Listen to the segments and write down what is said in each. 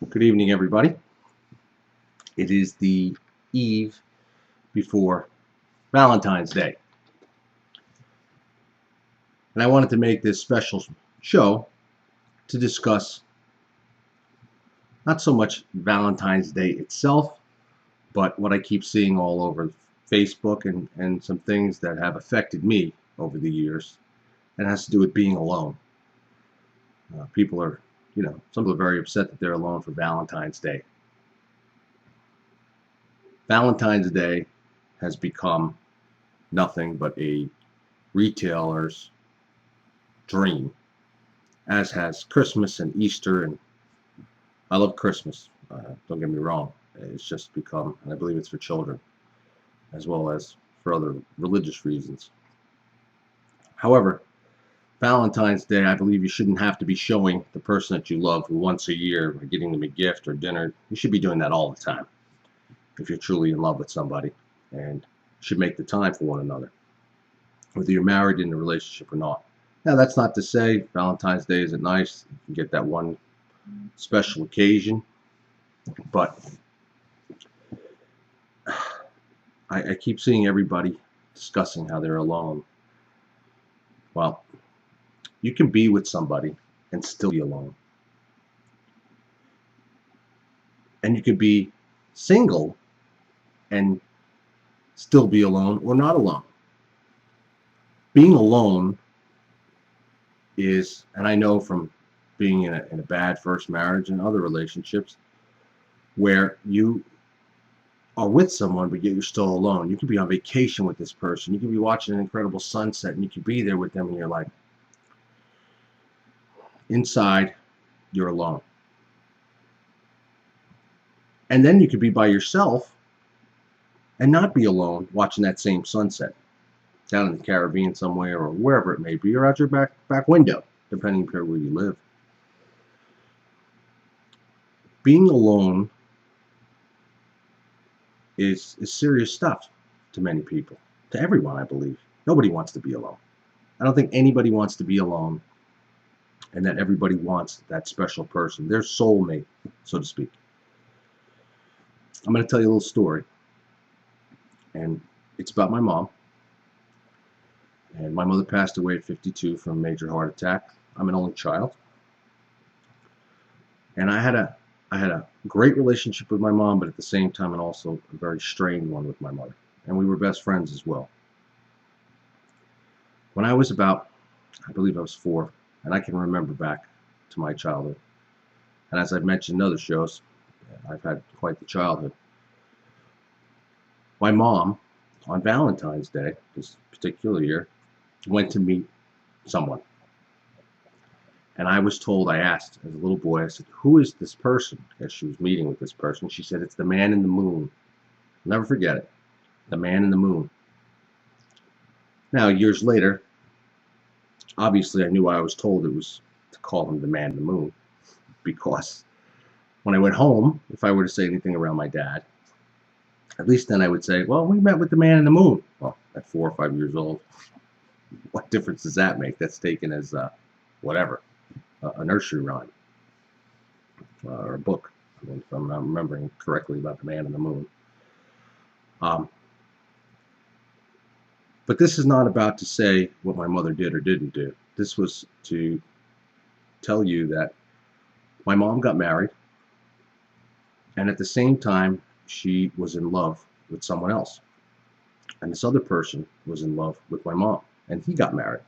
Good evening, everybody. It is the eve before Valentine's Day, and I wanted to make this special show to discuss not so much Valentine's Day itself, but what I keep seeing all over Facebook and some things that have affected me over the years, and it has to do with being alone. People are, some people are very upset that they're alone for Valentine's Day. Valentine's Day has become nothing but a retailer's dream, as has Christmas and Easter. And I love Christmas, don't get me wrong. It's just become, and I believe it's for children as well as for other religious reasons. However, Valentine's Day, I believe you shouldn't have to be showing the person that you love once a year or getting them a gift or dinner. You should be doing that all the time if you're truly in love with somebody, and should make the time for one another, whether you're married in a relationship or not. Now, that's not to say Valentine's Day isn't nice. You can get that one special occasion, but I keep seeing everybody discussing how they're alone. Well, you can be with somebody and still be alone. And you could be single and still be alone or not alone. Being alone is, and I know from being in a bad first marriage and other relationships, where you are with someone but yet you're still alone. You could be on vacation with this person. You could be watching an incredible sunset and you could be there with them and you're like, inside, you're alone. And then you could be by yourself and not be alone watching that same sunset down in the Caribbean somewhere or wherever it may be, or out your back window, depending on where you live. Being alone is serious stuff to many people, to everyone, I believe. Nobody wants to be alone. I don't think anybody wants to be alone, and that everybody wants that special person, their soulmate, so to speak. I'm going to tell you a little story, and it's about my mom. And my mother passed away at 52 from a major heart attack. I'm an only child, and I had a great relationship with my mom, but at the same time, and also a very strained one with my mother. And we were best friends as well. When I was about, I believe I was 4, and I can remember back to my childhood. And as I've mentioned in other shows, I've had quite the childhood. My mom, on Valentine's Day, this particular year, went to meet someone. And I was told, I asked as a little boy, I said, who is this person? As she was meeting with this person, she said, it's the man in the moon. I'll never forget it. The man in the moon. Now, years later, obviously I knew why I was told it was to call him the man in the moon, because when I went home, if I were to say anything around my dad, at least then I would say, well, we met with the man in the moon. Well, at 4 or 5 years old, what difference does that make? That's taken as whatever, a nursery rhyme or a book, if I'm not remembering correctly about the man in the moon. But this is not about to say what my mother did or didn't do. This was to tell you that my mom got married, and at the same time, she was in love with someone else. And this other person was in love with my mom, and he got married,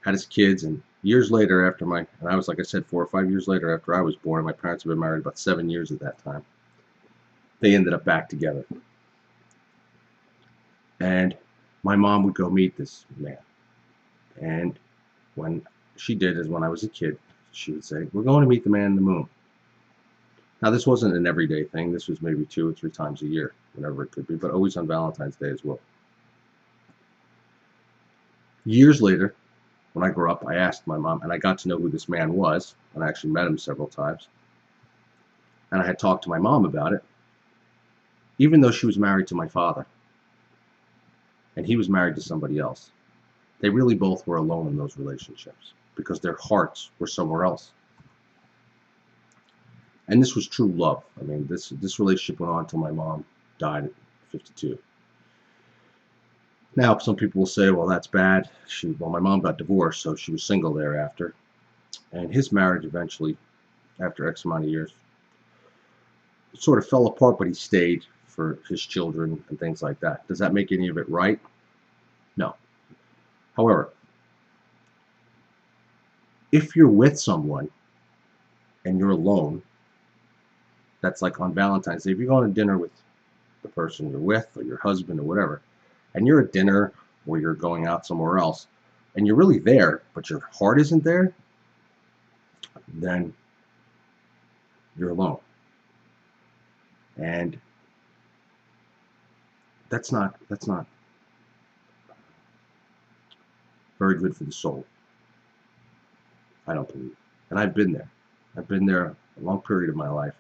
had his kids, and years later after and I was, like I said, 4 or 5 years later after I was born, my parents had been married about 7 years at that time, they ended up back together. And my mom would go meet this man. And when she did, is when I was a kid, she would say, we're going to meet the man in the moon. Now, this wasn't an everyday thing. This was maybe 2 or 3 times a year, whatever it could be, but always on Valentine's Day as well. Years later, when I grew up, I asked my mom, and I got to know who this man was, and I actually met him several times. And I had talked to my mom about it, even though she was married to my father, and he was married to somebody else. They really both were alone in those relationships because their hearts were somewhere else. And this was true love. I mean, this relationship went on until my mom died at 52. Now, some people will say, well, that's bad. My mom got divorced, so she was single thereafter. And his marriage eventually, after X amount of years, sort of fell apart, but he stayed for his children and things like that. Does that make any of it right? No. However, if you're with someone and you're alone, that's like on Valentine's Day. If you're going to dinner with the person you're with or your husband or whatever, and you're at dinner or you're going out somewhere else, and you're really there, but your heart isn't there, then you're alone. And that's not very good for the soul, I don't believe. And I've been there. I've been there a long period of my life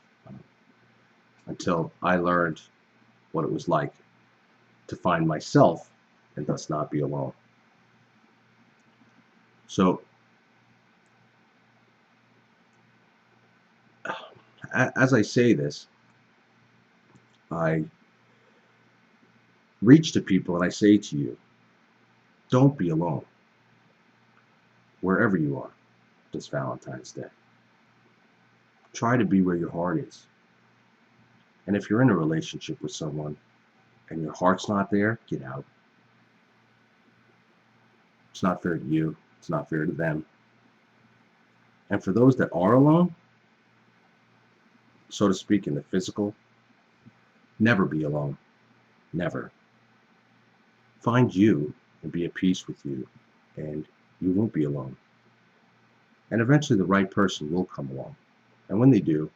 until I learned what it was like to find myself and thus not be alone. So as I say this, I reach to people and I say to you, don't be alone wherever you are this Valentine's Day. Try to be where your heart is. And if you're in a relationship with someone and your heart's not there, get out. It's not fair to you. It's not fair to them. And for those that are alone, so to speak, in the physical, never be alone. Never. Find you and be at peace with you, and you won't be alone. And eventually the right person will come along. And when they do,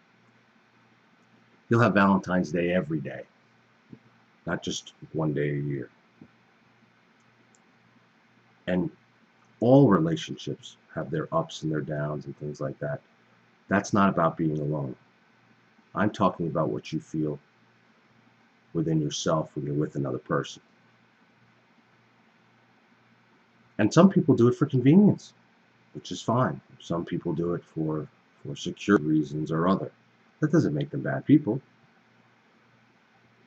you'll have Valentine's Day every day, not just one day a year. And all relationships have their ups and their downs and things like that. That's not about being alone. I'm talking about what you feel within yourself when you're with another person. And some people do it for convenience, which is fine. Some people do it for security reasons or other. That doesn't make them bad people.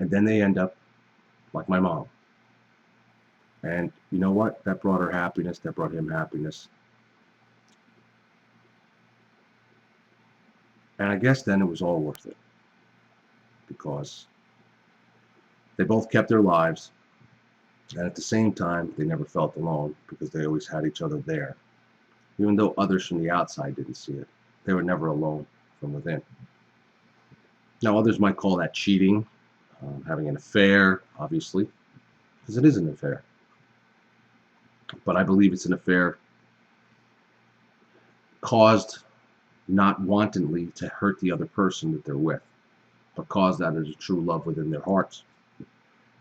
And then they end up like my mom. And you know what? That brought her happiness. That brought him happiness. And I guess then it was all worth it, because they both kept their lives, and at the same time, they never felt alone because they always had each other there. Even though others from the outside didn't see it, they were never alone from within. Now, others might call that cheating, having an affair, obviously, because it is an affair. But I believe it's an affair caused not wantonly to hurt the other person that they're with, but caused out of the true love within their hearts.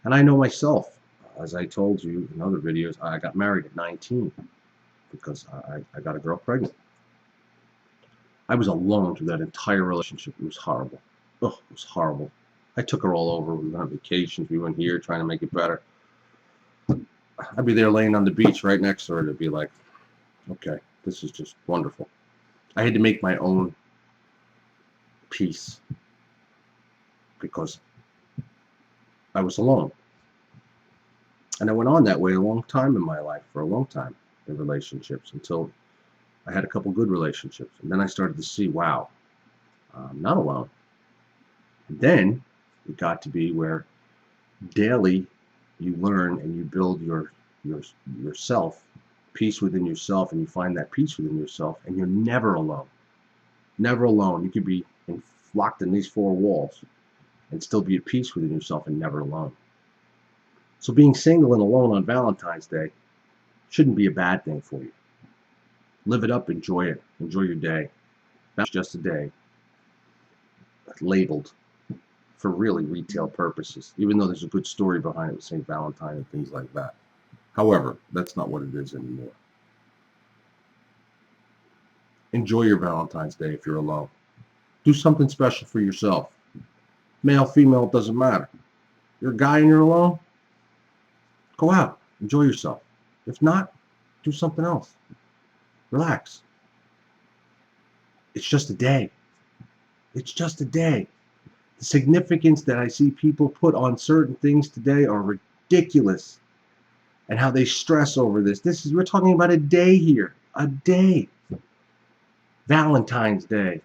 And I know myself, as I told you in other videos, I got married at 19 because I got a girl pregnant. I was alone through that entire relationship. It was horrible. Oh, it was horrible. I took her all over. We went on vacations. We went here trying to make it better. I'd be there laying on the beach right next to her to be like, okay, this is just wonderful. I had to make my own peace because I was alone. And I went on that way a long time in my life, for a long time in relationships, until I had a couple good relationships. And then I started to see, wow, I'm not alone. And then it got to be where daily you learn and you build yourself, peace within yourself, and you find that peace within yourself, and you're never alone. Never alone. You could be locked in these four walls and still be at peace within yourself and never alone. So being single and alone on Valentine's Day shouldn't be a bad thing for you. Live it up, enjoy it, enjoy your day. That's just a day labeled for really retail purposes, even though there's a good story behind it with St. Valentine and things like that. However, that's not what it is anymore. Enjoy your Valentine's Day if you're alone. Do something special for yourself. Male, female, it doesn't matter. You're a guy and you're alone, go out, enjoy yourself. If not, do something else. Relax. It's just a day. It's just a day. The significance that I see people put on certain things today are ridiculous. And how they stress over this. We're talking about a day here. A day. Valentine's Day.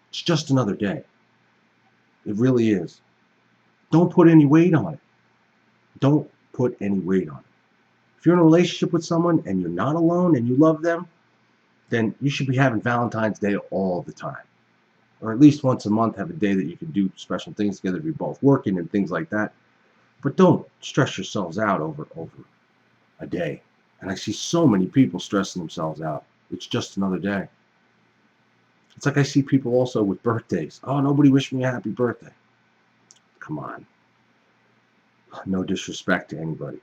It's just another day. It really is. Don't put any weight on it. Don't put any weight on it. If you're in a relationship with someone and you're not alone and you love them, then you should be having Valentine's Day all the time. Or at least once a month, have a day that you can do special things together if you're both working and things like that. But don't stress yourselves out over a day. And I see so many people stressing themselves out. It's just another day. It's like I see people also with birthdays. Oh, nobody wished me a happy birthday. Come on. No disrespect to anybody.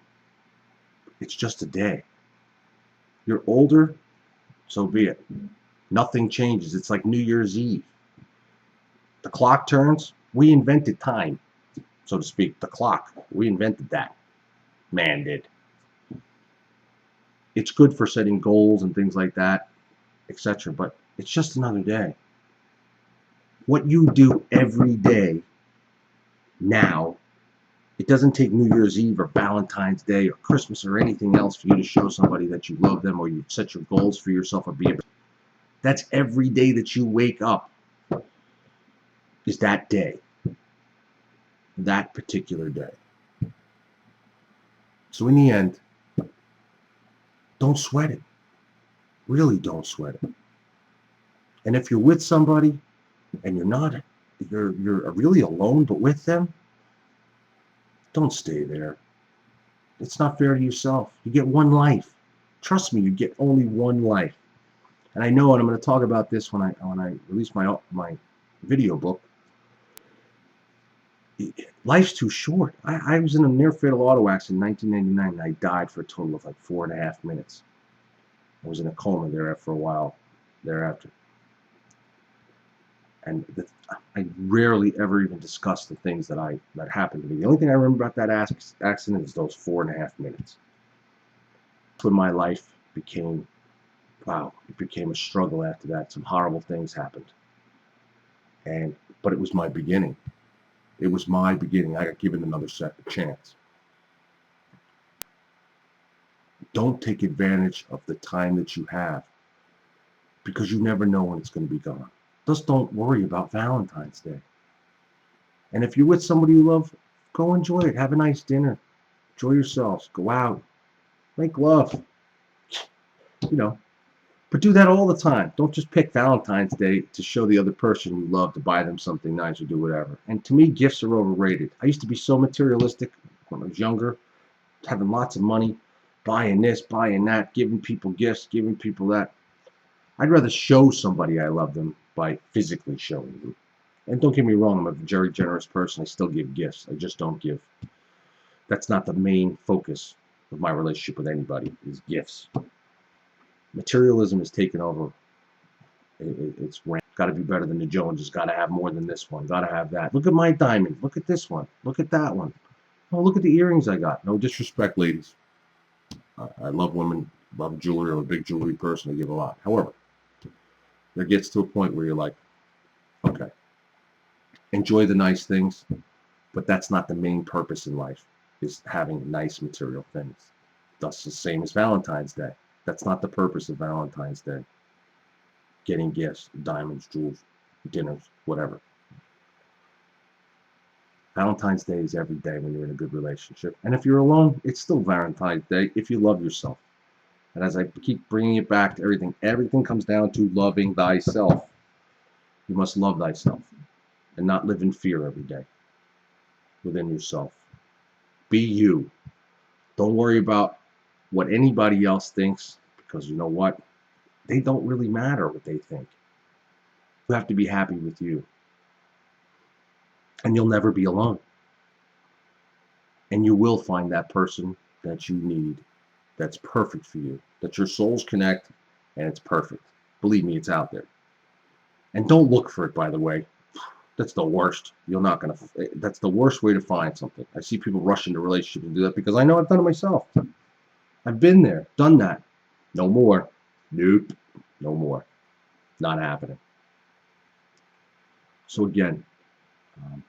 It's just a day. You're older, so be it. Nothing changes. It's like New Year's Eve. The clock turns. We invented time, so to speak. The clock. We invented that. Man did. It's good for setting goals and things like that, etc. But it's just another day. What you do every day now, it doesn't take New Year's Eve or Valentine's Day or Christmas or anything else for you to show somebody that you love them or you set your goals for yourself or be. That's every day that you wake up is that day. That particular day. So in the end, don't sweat it. Really don't sweat it. And if you're with somebody and you're really alone but with them, don't stay there. It's not fair to yourself. You get one life. Trust me, you get only one life. And I know, and I'm going to talk about this when I release my video book. Life's too short. I was in a near-fatal auto accident in 1999, and I died for a total of like 4.5 minutes. I was in a coma there for a while thereafter. And I rarely ever even discuss the things that happened to me. The only thing I remember about that accident is those 4.5 minutes. When my life became, wow, it became a struggle after that. Some horrible things happened. But it was my beginning. It was my beginning. I got given another second chance. Don't take advantage of the time that you have because you never know when it's going to be gone. Just don't worry about Valentine's Day. And if you're with somebody you love, go enjoy it. Have a nice dinner. Enjoy yourselves. Go out. Make love. But do that all the time. Don't just pick Valentine's Day to show the other person you love, to buy them something nice or do whatever. And to me, gifts are overrated. I used to be so materialistic when I was younger, having lots of money, buying this, buying that, giving people gifts, giving people that. I'd rather show somebody I love them by physically showing them. And don't get me wrong, I'm a very generous person. I still give gifts. I just don't give. That's not the main focus of my relationship with anybody, is gifts. Materialism is taken over. It's got to be better than the Joneses. Got to have more than this one. Got to have that. Look at my diamond. Look at this one. Look at that one. Oh, look at the earrings I got. No disrespect, ladies. I love women. Love jewelry. I'm a big jewelry person. I give a lot. However, there gets to a point where you're like, okay, enjoy the nice things, but that's not the main purpose in life, is having nice material things. That's the same as Valentine's Day. That's not the purpose of Valentine's Day. Getting gifts, diamonds, jewels, dinners, whatever. Valentine's Day is every day when you're in a good relationship. And if you're alone, it's still Valentine's Day if you love yourself. And as I keep bringing it back to everything comes down to loving thyself. You must love thyself and not live in fear every day within yourself. Be you. Don't worry about what anybody else thinks, because you know what? They don't really matter what they think. You have to be happy with you. And you'll never be alone. And you will find that person that you need, that's perfect for you, that your souls connect, and it's perfect. Believe me, it's out there. And don't look for it, by the way. That's the worst. That's the worst way to find something. I see people rush into relationships and do that because I know I've done it myself. I've been there, done that. No more. Nope. No more. Not happening. So again, um,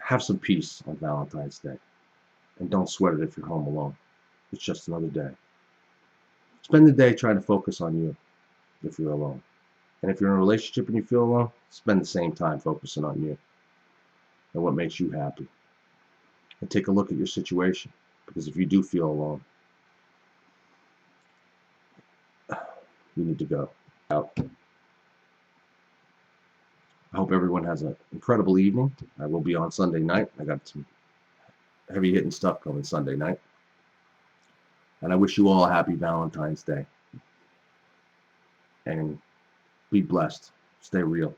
have some peace on Valentine's Day, and don't sweat it if you're home alone. It's just another day. Spend the day trying to focus on you if you're alone. And if you're in a relationship and you feel alone, spend the same time focusing on you and what makes you happy. And take a look at your situation. Because if you do feel alone, you need to go out. I hope everyone has an incredible evening. I will be on Sunday night. I got some heavy hitting stuff coming Sunday night. And I wish you all a happy Valentine's Day. And be blessed. Stay real.